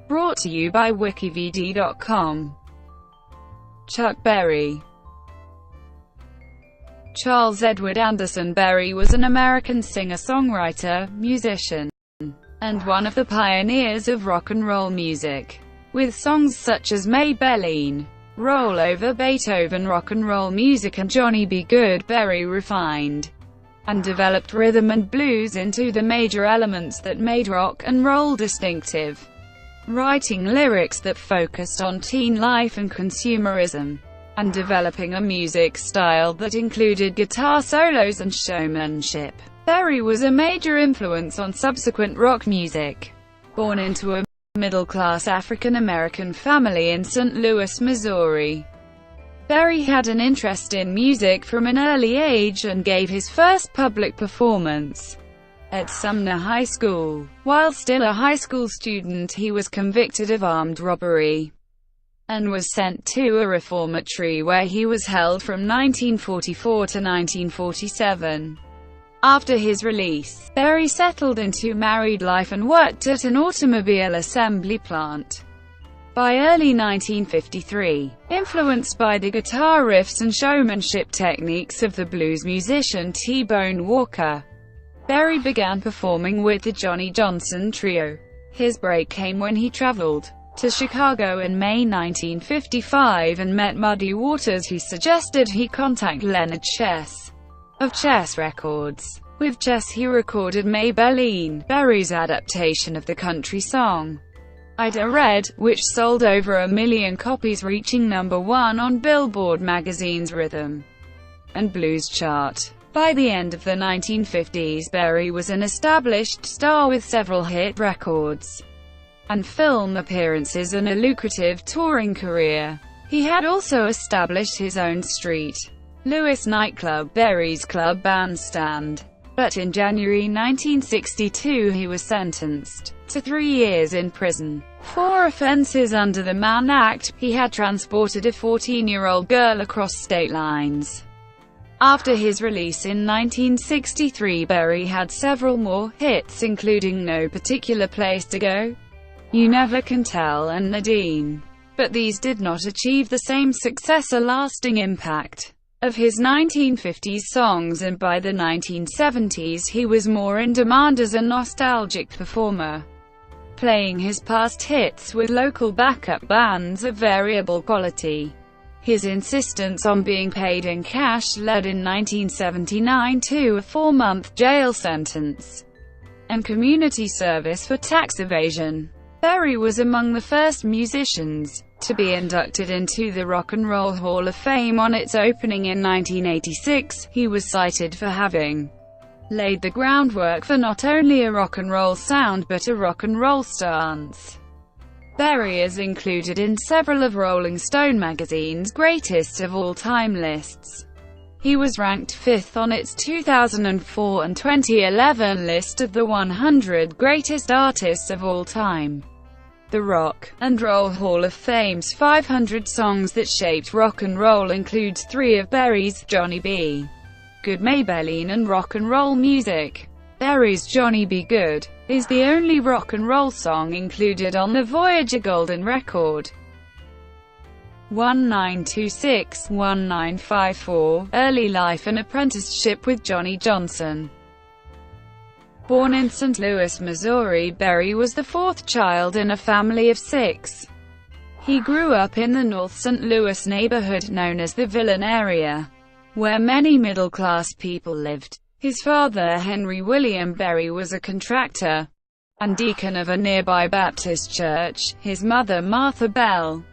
Brought to you by WikiVidi.com. Chuck Berry. Charles Edward Anderson Berry was an American singer-songwriter, musician, and one of the pioneers of rock and roll music. With songs such as Maybellene, Roll Over Beethoven, rock and roll music, and Johnny B. Goode, Berry refined and developed rhythm and blues into the major elements that made rock and roll distinctive, writing lyrics that focused on teen life and consumerism, and developing a music style that included guitar solos and showmanship. Berry was a major influence on subsequent rock music. Born into a middle-class African-American family in St. Louis, Missouri, Berry had an interest in music from an early age and gave his first public performance at Sumner High School. While still a high school student, he was convicted of armed robbery and was sent to a reformatory where he was held from 1944 to 1947. After his release, Berry settled into married life and worked at an automobile assembly plant. By early 1953, influenced by the guitar riffs and showmanship techniques of the blues musician T-Bone Walker, Berry began performing with the Johnny Johnson Trio. His break came when he traveled to Chicago in May 1955 and met Muddy Waters, who suggested he contact Leonard Chess of Chess Records. With Chess he recorded Maybellene, Berry's adaptation of the country song Ida Red, which sold over 1 million copies, reaching #1 on Billboard magazine's Rhythm and Blues chart. By the end of the 1950s, Berry was an established star with several hit records and film appearances and a lucrative touring career. He had also established his own St. Louis nightclub, Berry's Club Bandstand. But in January 1962 he was sentenced to 3 years in prison for offenses under the Mann Act. He had transported a 14-year-old girl across state lines. After his release in 1963, Berry had several more hits, including No Particular Place to Go, You Never Can Tell, and Nadine. But these did not achieve the same success or lasting impact of his 1950s songs, and by the 1970s he was more in demand as a nostalgic performer, playing his past hits with local backup bands of variable quality. His insistence on being paid in cash led in 1979 to a 4-month jail sentence and community service for tax evasion. Berry was among the first musicians to be inducted into the Rock and Roll Hall of Fame on its opening in 1986. He was cited for having laid the groundwork for not only a rock and roll sound but a rock and roll stance. Berry is included in several of Rolling Stone magazine's greatest of all time lists. He was ranked 5th on its 2004 and 2011 list of the 100 greatest artists of all time. The Rock and Roll Hall of Fame's 500 songs that shaped rock and roll includes 3 of Berry's, Johnny B. Goode, Maybellene, and rock and roll music. Berry's Johnny B. Goode is the only rock and roll song included on the Voyager Golden Record. 1926-1954, Early Life and Apprenticeship with Johnny Johnson. Born in St. Louis, Missouri, Berry was the 4th child in a family of 6. He grew up in the North St. Louis neighborhood known as the Villain area, where many middle-class people lived. His father, Henry William Berry, was a contractor and deacon of a nearby Baptist church. His mother, Martha Bell,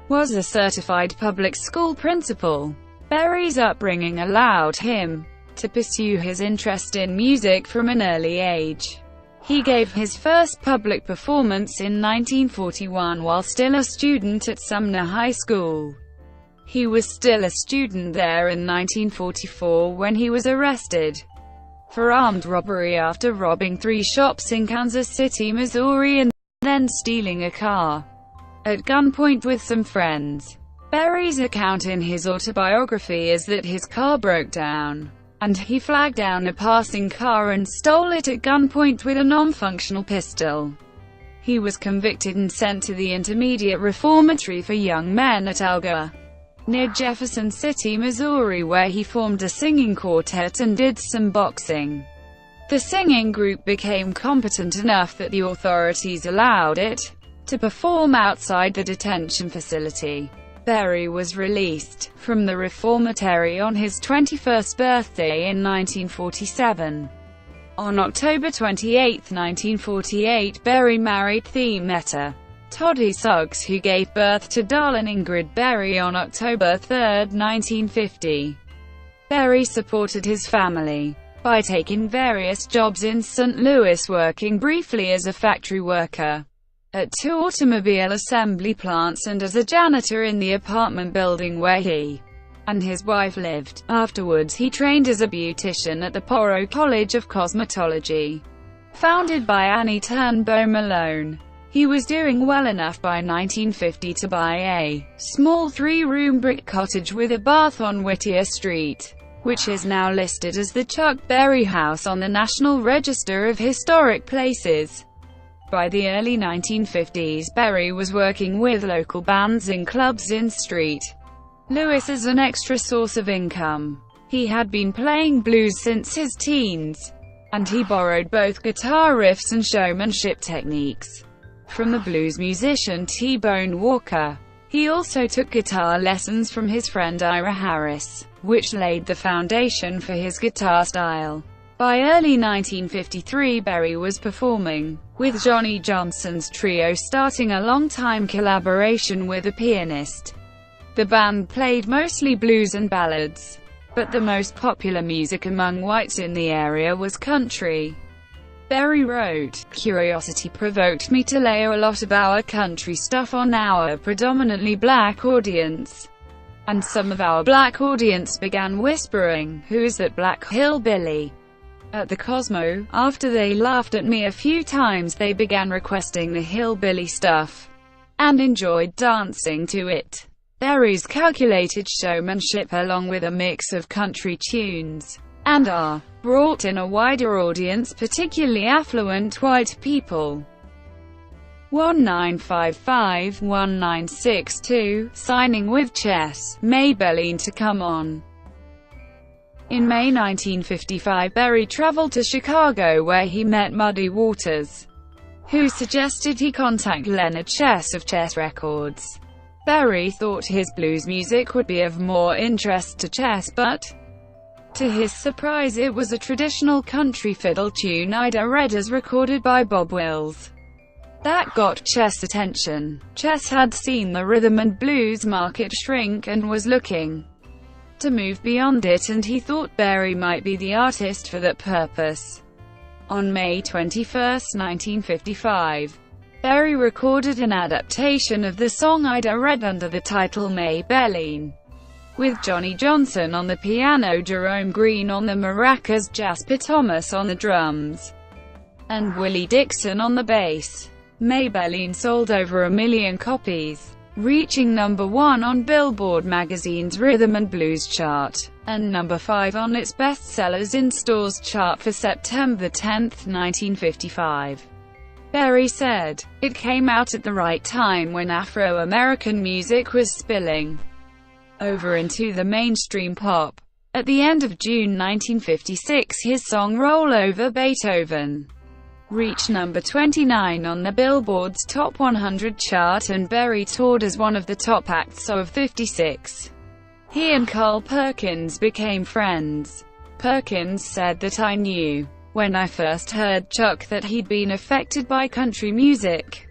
was a certified public school principal. Berry's upbringing allowed him to pursue his interest in music from an early age. He gave his first public performance in 1941 while still a student at Sumner High School. He was still a student there in 1944 when he was arrested for armed robbery after robbing 3 shops in Kansas City, Missouri, and then stealing a car at gunpoint with some friends. Berry's account in his autobiography is that his car broke down, and he flagged down a passing car and stole it at gunpoint with a non-functional pistol. He was convicted and sent to the intermediate reformatory for young men at Algoa, near Jefferson City, Missouri, where he formed a singing quartet and did some boxing. The singing group became competent enough that the authorities allowed it to perform outside the detention facility. Berry was released from the reformatory on his 21st birthday in 1947. On October 28, 1948, Berry married Themeta Toddy Suggs, who gave birth to Darlin Ingrid Berry on October 3, 1950. Berry supported his family by taking various jobs in St. Louis, working briefly as a factory worker at 2 automobile assembly plants and as a janitor in the apartment building where he and his wife lived. Afterwards he trained as a beautician at the Poro College of Cosmetology, founded by Annie Turnbow Malone. He was doing well enough by 1950 to buy a small 3-room brick cottage with a bath on Whittier Street, which is now listed as the Chuck Berry House on the National Register of Historic Places. By the early 1950s, Berry was working with local bands in clubs in St. Louis as an extra source of income. He had been playing blues since his teens, and he borrowed both guitar riffs and showmanship techniques from the blues musician T-Bone Walker. He also took guitar lessons from his friend Ira Harris, which laid the foundation for his guitar style. By early 1953, Berry was performing with Johnny Johnson's trio, starting a long-time collaboration with a pianist. The band played mostly blues and ballads, but the most popular music among whites in the area was country. Berry wrote, "Curiosity provoked me to lay a lot of our country stuff on our predominantly black audience. And some of our black audience began whispering, 'Who's that black hillbilly?' At the Cosmo. After they laughed at me a few times, they began requesting the hillbilly stuff, and enjoyed dancing to it." Berry's calculated showmanship, along with a mix of country tunes and brought in a wider audience, particularly affluent white people. 1955-1962, signing with Chess, Maybellene to Come On. In May 1955, Berry traveled to Chicago where he met Muddy Waters, who suggested he contact Leonard Chess of Chess Records. Berry thought his blues music would be of more interest to Chess, but to his surprise it was a traditional country fiddle tune, Ida Red, as recorded by Bob Wills, that got Chess' attention. Chess had seen the rhythm and blues market shrink and was looking to move beyond it, and he thought Berry might be the artist for that purpose. On May 21, 1955, Berry recorded an adaptation of the song Ida Red under the title Maybellene, with Johnny Johnson on the piano, Jerome Green on the maracas, Jasper Thomas on the drums, and Willie Dixon on the bass. Maybellene sold over 1 million copies, reaching number 1 on Billboard magazine's Rhythm and Blues chart, and number 5 on its bestsellers in stores chart for September 10, 1955. Berry said, "It came out at the right time when Afro-American music was spilling over into the mainstream pop." At the end of June 1956, his song Roll Over Beethoven reached number 29 on the Billboard's Top 100 chart, and Berry toured as one of the top acts of 56. He and Carl Perkins became friends. Perkins said that, "I knew when I first heard Chuck that he'd been affected by country music.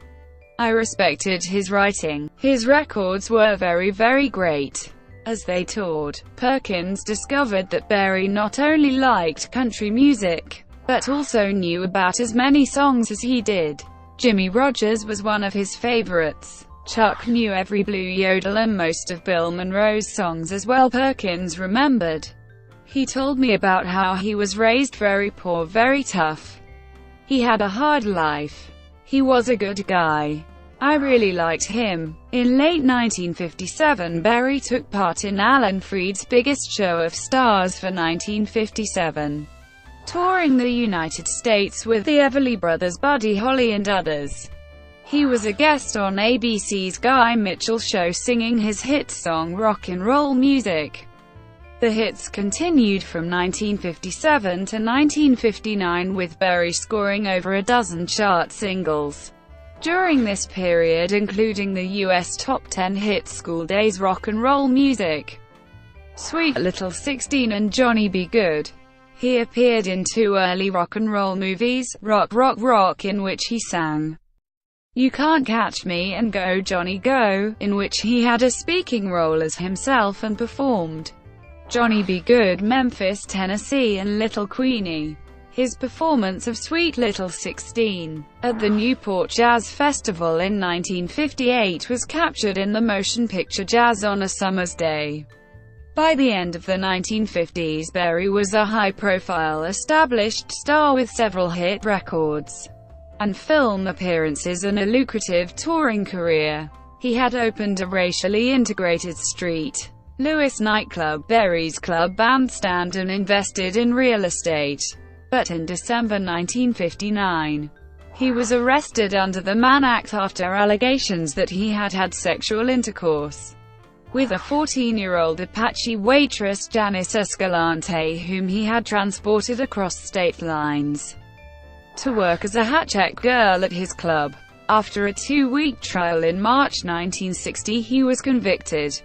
I respected his writing. His records were very, very great." As they toured, Perkins discovered that Berry not only liked country music, but also knew about as many songs as he did. Jimmy Rogers was one of his favorites. Chuck knew every blue yodel and most of Bill Monroe's songs as well, Perkins remembered. "He told me about how he was raised very poor, very tough. He had a hard life. He was a good guy. I really liked him." In late 1957, Berry took part in Alan Freed's Biggest Show of Stars for 1957, touring the United States with the Everly Brothers, Buddy Holly and others. He was a guest on ABC's Guy Mitchell show singing his hit song Rock'n Roll Music. The hits continued from 1957 to 1959, with Berry scoring over a dozen chart singles during this period, including the U.S. top 10 hit School Days Rock'n Roll Music, Sweet Little 16 and Johnny B. Goode. He appeared in two early rock and roll movies, Rock, Rock, Rock, in which he sang You Can't Catch Me, and Go, Johnny Go, in which he had a speaking role as himself and performed Johnny B. Goode, Memphis, Tennessee, and Little Queenie. His performance of Sweet Little 16 at the Newport Jazz Festival in 1958 was captured in the motion picture Jazz on a Summer's Day. By the end of the 1950s, Berry was a high-profile, established star with several hit records and film appearances and a lucrative touring career. He had opened a racially integrated St. Louis nightclub, Berry's Club Bandstand, and invested in real estate. But in December 1959, he was arrested under the Mann Act after allegations that he had had sexual intercourse with a 14-year-old Apache waitress, Janice Escalante, whom he had transported across state lines to work as a hat-check girl at his club. After a 2-week trial in March 1960, he was convicted,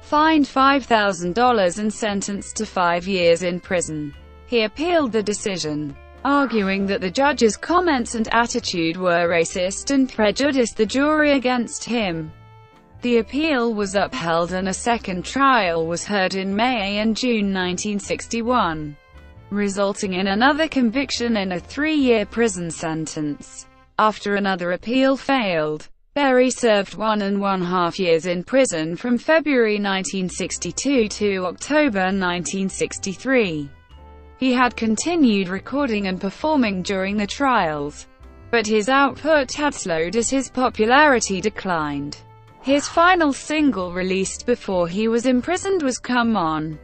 fined $5,000 and sentenced to 5 years in prison. He appealed the decision, arguing that the judge's comments and attitude were racist and prejudiced the jury against him. The appeal was upheld and a second trial was heard in May and June 1961, resulting in another conviction and a 3-year prison sentence. After another appeal failed, Berry served 1.5 years in prison from February 1962 to October 1963. He had continued recording and performing during the trials, but his output had slowed as his popularity declined. His final single released before he was imprisoned was Come On.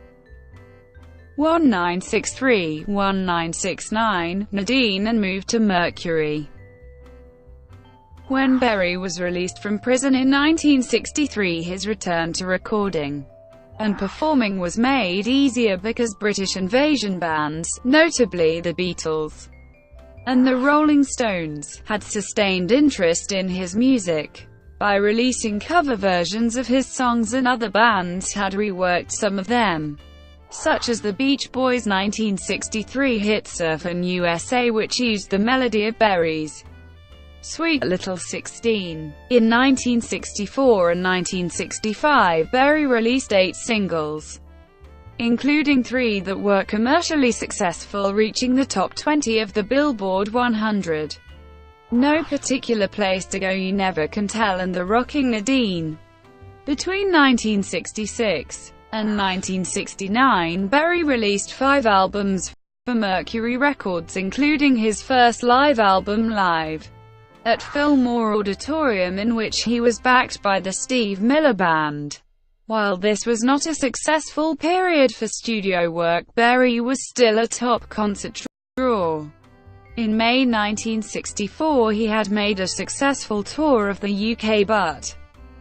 1963-1969, Nadine, and moved to Mercury. When Berry was released from prison in 1963, his return to recording and performing was made easier because British invasion bands, notably the Beatles and the Rolling Stones, had sustained interest in his music by releasing cover versions of his songs, and other bands had reworked some of them, such as the Beach Boys' 1963 hit Surfin' USA, which used the melody of Berry's Sweet Little 16. In 1964 and 1965, Berry released 8 singles, including 3 that were commercially successful, reaching the top 20 of the Billboard 100. No Particular Place to Go, You Never Can Tell, and The Rocking Nadine. Between 1966 and 1969, Berry released 5 albums for Mercury Records, including his first live album, Live at Fillmore Auditorium, in which he was backed by the Steve Miller Band. While this was not a successful period for studio work, Berry was still a top concert draw. In May 1964, he had made a successful tour of the UK, but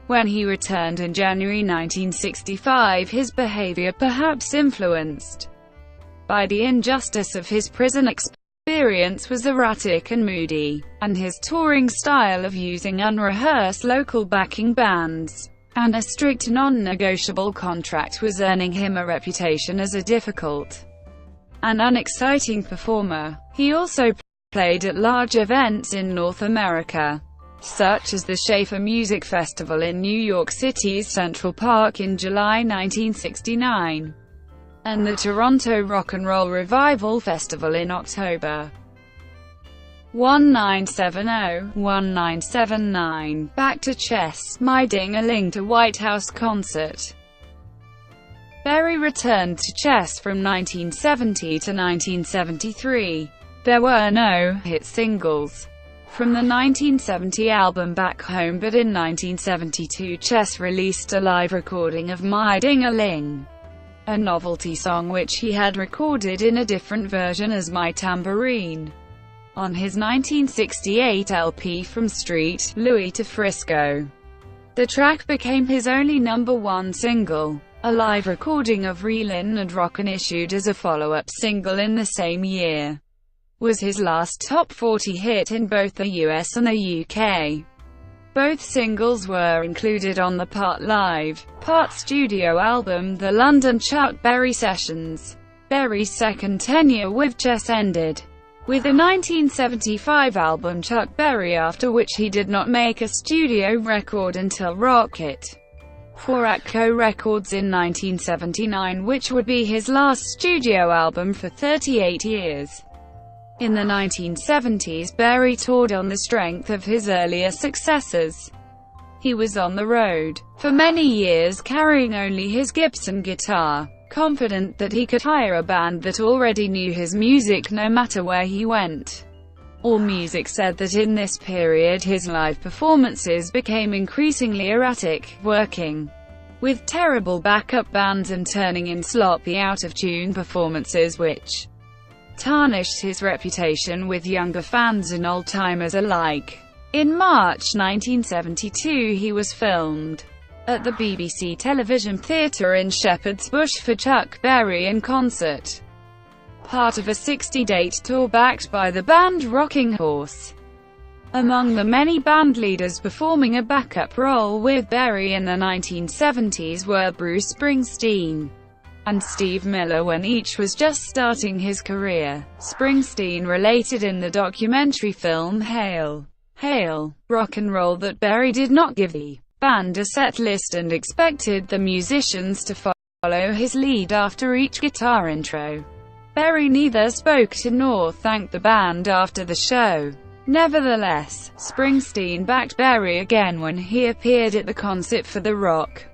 when he returned in January 1965, his behavior, perhaps influenced by the injustice of his prison experience, was erratic and moody, and his touring style of using unrehearsed local backing bands and a strict non-negotiable contract was earning him a reputation as a difficult and unexciting performer. He also played at large events in North America, such as the Schaefer Music Festival in New York City's Central Park in July 1969, and the Toronto Rock and Roll Revival Festival in October. 1970-1979, Back to Chess, My Ding-a-Ling to White House concert. Berry returned to Chess from 1970 to 1973. There were no hit singles from the 1970 album Back Home, but in 1972 Chess released a live recording of My Ding-a-Ling, a novelty song which he had recorded in a different version as My Tambourine. on his 1968 LP From St. Louis to Frisco. The track became his only #1 single. A live recording of Reelin' and Rockin', issued as a follow-up single in the same year, was his last top 40 hit in both the US and the UK. Both singles were included on the part live, part studio album The London Chuck Berry Sessions. Berry's second tenure with Chess ended with the 1975 album Chuck Berry, after which he did not make a studio record until Rocket for Atco Records in 1979, which would be his last studio album for 38 years. In the 1970s, Berry toured on the strength of his earlier successes. He was on the road for many years carrying only his Gibson guitar, confident that he could hire a band that already knew his music no matter where he went. AllMusic said that in this period his live performances became increasingly erratic, working with terrible backup bands and turning in sloppy, out-of-tune performances which tarnished his reputation with younger fans and old-timers alike. In March 1972 he was filmed at the BBC Television Theatre in Shepherd's Bush for Chuck Berry in concert, part of a 60-date tour backed by the band Rocking Horse. Among the many band leaders performing a backup role with Berry in the 1970s were Bruce Springsteen and Steve Miller, when each was just starting his career. Springsteen related in the documentary film Hail, Hail, Rock and Roll that Berry did not give the band a set list and expected the musicians to follow his lead after each guitar intro. Berry neither spoke to nor thanked the band after the show. Nevertheless, Springsteen backed Berry again when he appeared at the concert for the Rock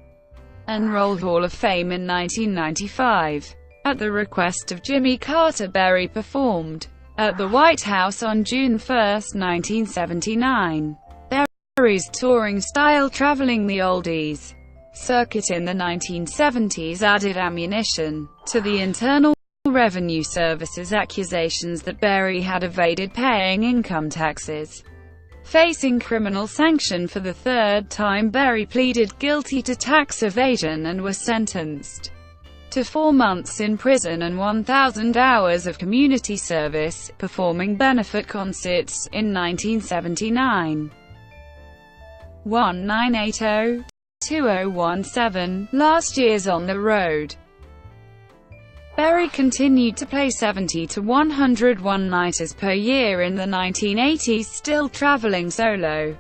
and Roll Hall of Fame in 1995. At the request of Jimmy Carter, Berry performed at the White House on June 1, 1979. Berry's touring style, traveling the oldies circuit in the 1970s, added ammunition to the Internal Revenue Service's accusations that Berry had evaded paying income taxes. Facing criminal sanction for the third time, Berry pleaded guilty to tax evasion and was sentenced to 4 months in prison and 1,000 hours of community service, performing benefit concerts, in 1979. 1980-2017, last year's On the Road. Berry continued to play 70 to 100 one-nighters per year in the 1980s, still traveling solo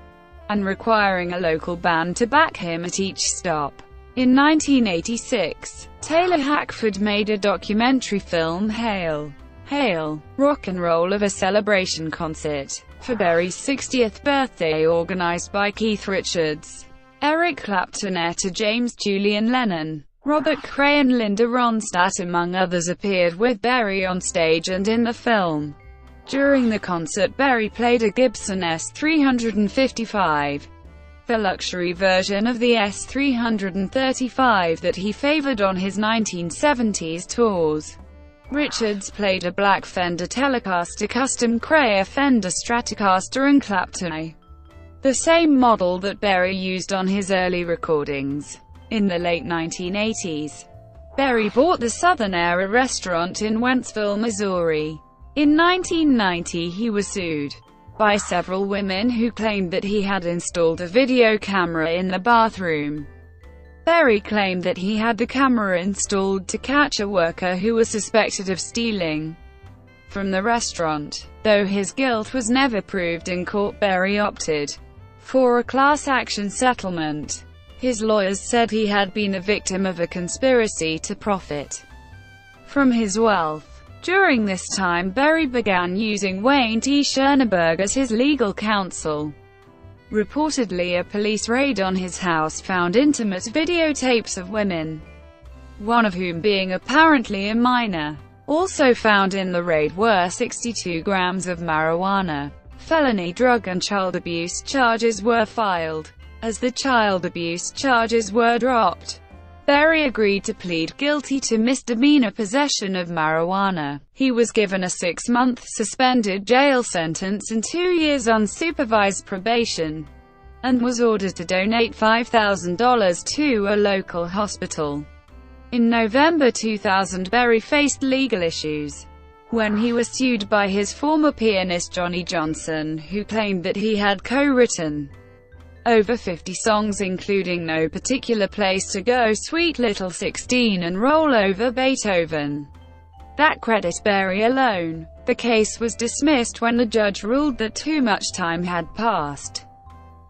and requiring a local band to back him at each stop. In 1986, Taylor Hackford made a documentary film, Hail, Hail, Rock and Roll, of a celebration concert for Berry's 60th birthday organized by Keith Richards, Eric Clapton, Etta James, Julian Lennon, Robert Cray and Linda Ronstadt among others appeared with Berry on stage and in the film. During the concert, Berry played a Gibson S355, the luxury version of the S335 that he favored on his 1970s tours. Richards played a black Fender Telecaster Custom, Cray a Fender Stratocaster and Clapton the same model that Berry used on his early recordings. In the late 1980s, Berry bought the Southern Era restaurant in Wentzville, Missouri. In 1990 he was sued by several women who claimed that he had installed a video camera in the bathroom. Berry claimed that he had the camera installed to catch a worker who was suspected of stealing from the restaurant. Though his guilt was never proved in court, Berry opted for a class action settlement. His lawyers said he had been a victim of a conspiracy to profit from his wealth. During this time, Berry began using Wayne T. Schoenberg as his legal counsel. Reportedly, a police raid on his house found intimate videotapes of women, one of whom being apparently a minor. Also found in the raid were 62 grams of marijuana. Felony drug and child abuse charges were filed. As the child abuse charges were dropped, Berry agreed to plead guilty to misdemeanor possession of marijuana. He was given a 6-month suspended jail sentence and 2 years unsupervised probation, and was ordered to donate $5,000 to a local hospital. In November 2000, Berry faced legal issues when he was sued by his former pianist Johnny Johnson, who claimed that he had co-written over 50 songs including No Particular Place to Go, Sweet Little 16 and Roll Over Beethoven, that credit Berry alone. The case was dismissed when the judge ruled that too much time had passed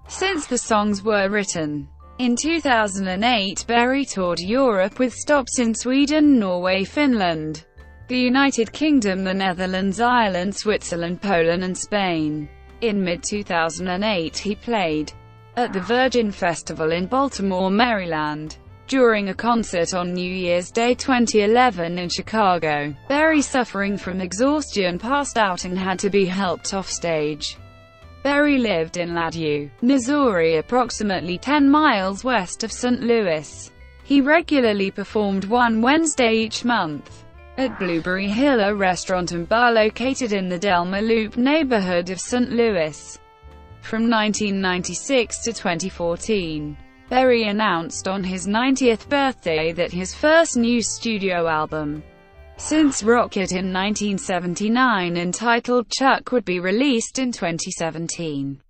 since the songs were written. In 2008, Berry toured Europe with stops in Sweden, Norway, Finland, the United Kingdom, the Netherlands, Ireland, Switzerland, Poland and Spain. In mid-2008 he played at the Virgin Festival in Baltimore, Maryland. During a concert on New Year's Day 2011 in Chicago, Berry, suffering from exhaustion, passed out and had to be helped off stage. Berry lived in Ladue, Missouri, approximately 10 miles west of St. Louis. He regularly performed one Wednesday each month at Blueberry Hill, a restaurant and bar located in the Delma Loop neighborhood of St. Louis. From 1996 to 2014, Berry announced on his 90th birthday that his first new studio album since Rocket in 1979, entitled Chuck, would be released in 2017.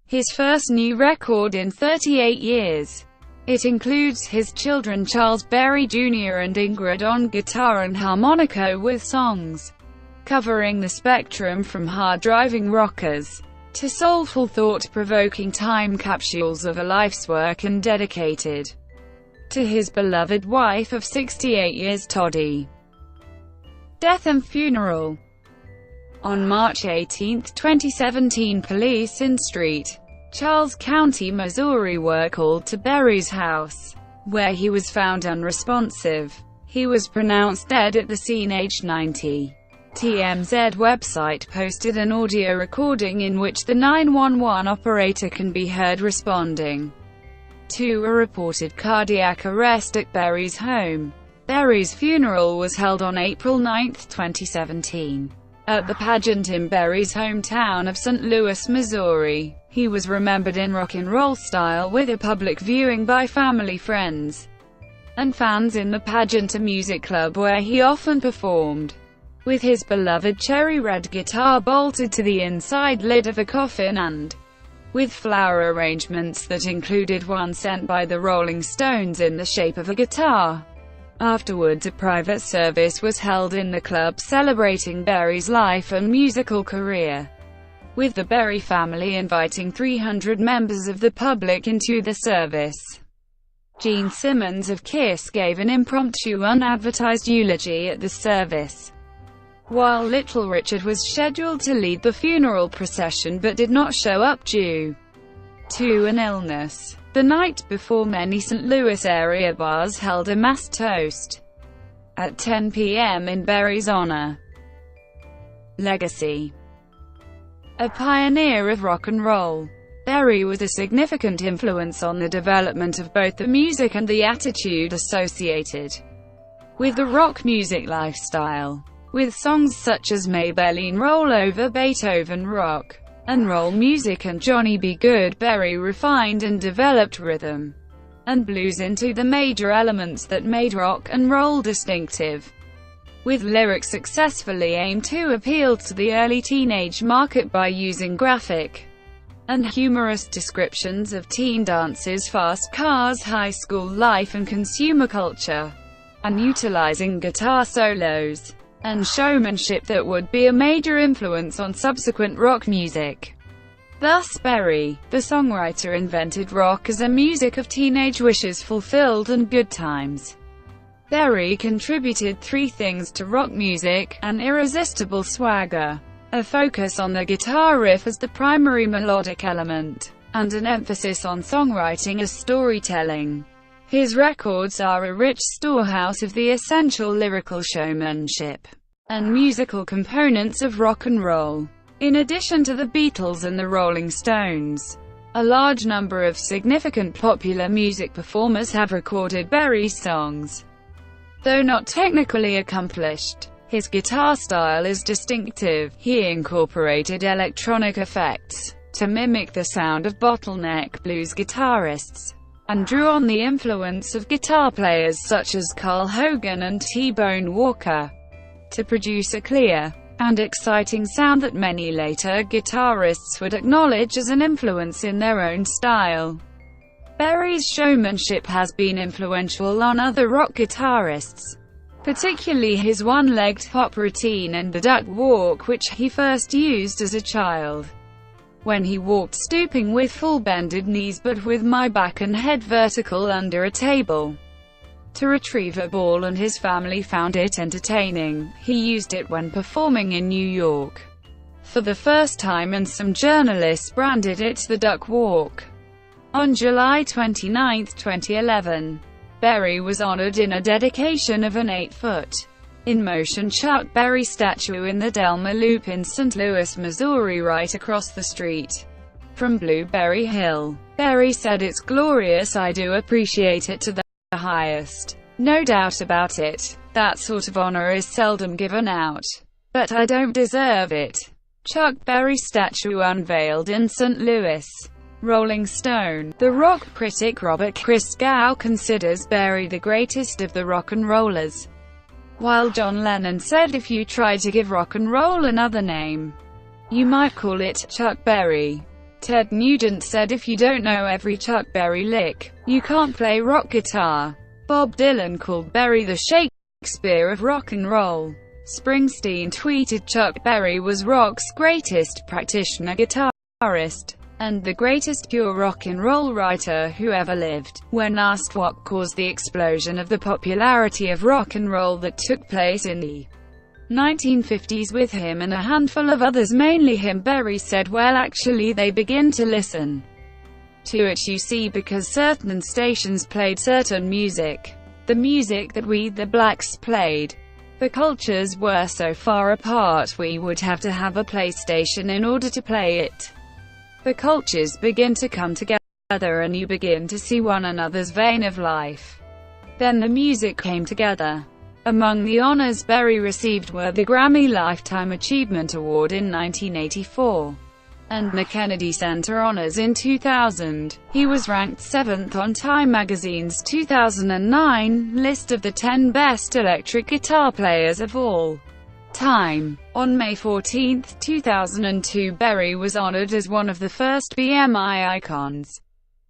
His first new record in 38 years. It includes his children Charles Berry Jr. and Ingrid on guitar and harmonica, with songs covering the spectrum from hard-driving rockers to soulful, thought-provoking time capsules of a life's work, and dedicated to his beloved wife of 68 years, Toddy. Death and funeral. On March 18, 2017, police in St. Charles County, Missouri were called to Berry's house, where he was found unresponsive. He was pronounced dead at the scene, aged 90. TMZ website posted an audio recording in which the 911 operator can be heard responding to a reported cardiac arrest at Berry's home. Berry's funeral was held on April 9, 2017, at the pageant in Berry's hometown of St. Louis, Missouri. He was remembered in rock and roll style, with a public viewing by family, friends, and fans in the pageant, a music club where he often performed, with his beloved cherry red guitar bolted to the inside lid of a coffin, and with flower arrangements that included one sent by the Rolling Stones in the shape of a guitar. Afterwards, a private service was held in the club celebrating Berry's life and musical career, with the Berry family inviting 300 members of the public into the service. Gene Simmons of Kiss gave an impromptu, unadvertised eulogy at the service, while Little Richard was scheduled to lead the funeral procession but did not show up due to an illness. The night before, many St. Louis area bars held a mass toast at 10 p.m. in Berry's honor. Legacy. A pioneer of rock and roll, Berry was a significant influence on the development of both the music and the attitude associated with the rock music lifestyle. With songs such as Maybellene, Roll Over Beethoven, Rock and Roll Music and Johnny B. Goode, Berry refined and developed rhythm and blues into the major elements that made rock and roll distinctive, with lyrics successfully aimed to appeal to the early teenage market by using graphic and humorous descriptions of teen dances, fast cars, high school life and consumer culture, and utilizing guitar solos and showmanship that would be a major influence on subsequent rock music. Thus, Berry, the songwriter, invented rock as a music of teenage wishes fulfilled and good times. Berry contributed three things to rock music: an irresistible swagger, a focus on the guitar riff as the primary melodic element, and an emphasis on songwriting as storytelling. His records are a rich storehouse of the essential lyrical showmanship and musical components of rock and roll. In addition to the Beatles and the Rolling Stones, A large number of significant popular music performers have recorded Berry's songs. Though not technically accomplished, his guitar style is distinctive. He incorporated electronic effects to mimic the sound of bottleneck blues guitarists, and drew on the influence of guitar players such as Carl Hogan and T-Bone Walker to produce a clear and exciting sound that many later guitarists would acknowledge as an influence in their own style. Berry's showmanship has been influential on other rock guitarists, particularly his one-legged hop routine and the duck walk, which he first used as a child, when he walked stooping with full bended knees but with my back and head vertical under a table to retrieve a ball, and his family found it entertaining. He used it when performing in New York for the first time, and some journalists branded it the duck walk. On July 29, 2011, Berry was honored in a dedication of an 8-foot in-motion Chuck Berry statue in the Delma Loop in St. Louis, Missouri, right across the street from Blueberry Hill. Berry said, "It's glorious, I do appreciate it to the highest. No doubt about it. That sort of honor is seldom given out. But I don't deserve it." Chuck Berry statue unveiled in St. Louis. Rolling Stone. The rock critic Robert Christgau considers Berry the greatest of the rock and rollers, while John Lennon said, "If you try to give rock and roll another name, you might call it Chuck Berry." Ted Nugent said, "If you don't know every Chuck Berry lick, you can't play rock guitar." Bob Dylan called Berry the Shakespeare of rock and roll. Springsteen tweeted, "Chuck Berry was rock's greatest practitioner guitarist, and the greatest pure rock and roll writer who ever lived." When asked what caused the explosion of the popularity of rock and roll that took place in the 1950s with him and a handful of others, mainly him, Berry said, "Well, actually they begin to listen to it, you see, because certain stations played certain music. The music that we, the blacks, played. The cultures were so far apart we would have to have a PlayStation in order to play it. The cultures begin to come together and you begin to see one another's vein of life. Then the music came together." Among the honors Berry received were the Grammy Lifetime Achievement Award in 1984, and the Kennedy Center honors in 2000. He was ranked 7th on Time magazine's 2009 list of the 10 best electric guitar players of all time. On May 14, 2002, Berry was honored as one of the first BMI icons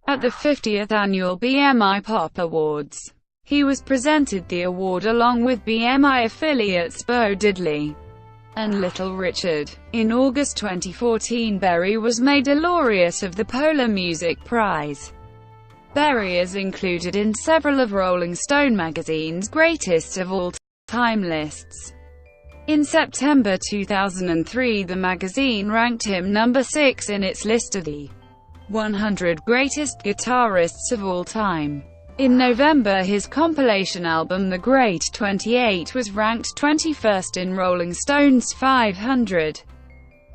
at the 50th Annual BMI Pop Awards. He was presented the award along with BMI affiliates Bo Diddley and Little Richard. In August 2014, Berry was made a laureate of the Polar Music Prize. Berry is included in several of Rolling Stone magazine's greatest of all time lists. In September 2003, the magazine ranked him number 6 in its list of the 100 greatest guitarists of all time. In November, his compilation album The Great 28 was ranked 21st in Rolling Stone's 500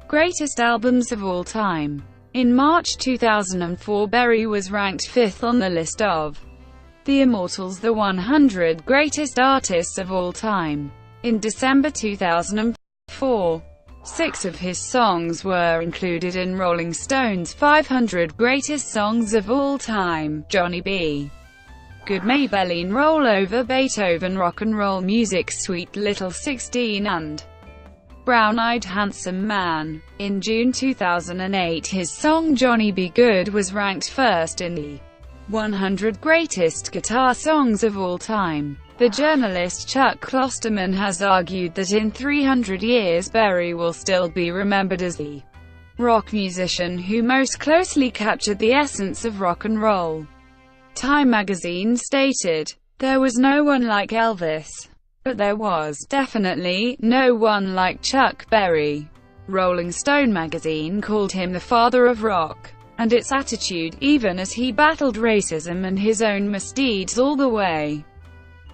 greatest albums of all time. In March 2004, Berry was ranked 5th on the list of The Immortals' The 100 Greatest Artists of All Time. In December 2004, 6 of his songs were included in Rolling Stone's 500 Greatest Songs of All Time. Johnny B. Goode, Maybellene, Roll Over Beethoven, Rock and Roll Music, Sweet Little 16, and Brown-Eyed Handsome Man. In June 2008, his song Johnny B. Goode was ranked first in the 100 Greatest Guitar Songs of All Time. The journalist Chuck Klosterman has argued that in 300 years Berry will still be remembered as the rock musician who most closely captured the essence of rock and roll. Time magazine stated, "There was no one like Elvis. But there was, definitely, no one like Chuck Berry." Rolling Stone magazine called him the father of rock, and its attitude, even as he battled racism and his own misdeeds all the way.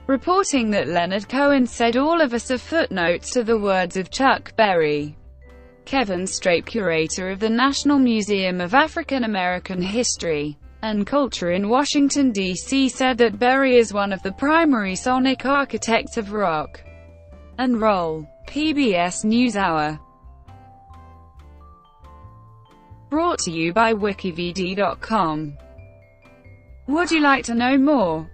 Reporting that Leonard Cohen said all of us are footnotes to the words of Chuck Berry. Kevin Strape, curator of the National Museum of African American History and Culture in Washington, D.C., said that Berry is one of the primary sonic architects of rock and roll. PBS NewsHour. Brought to you by WikiVidi.com. Would you like to know more?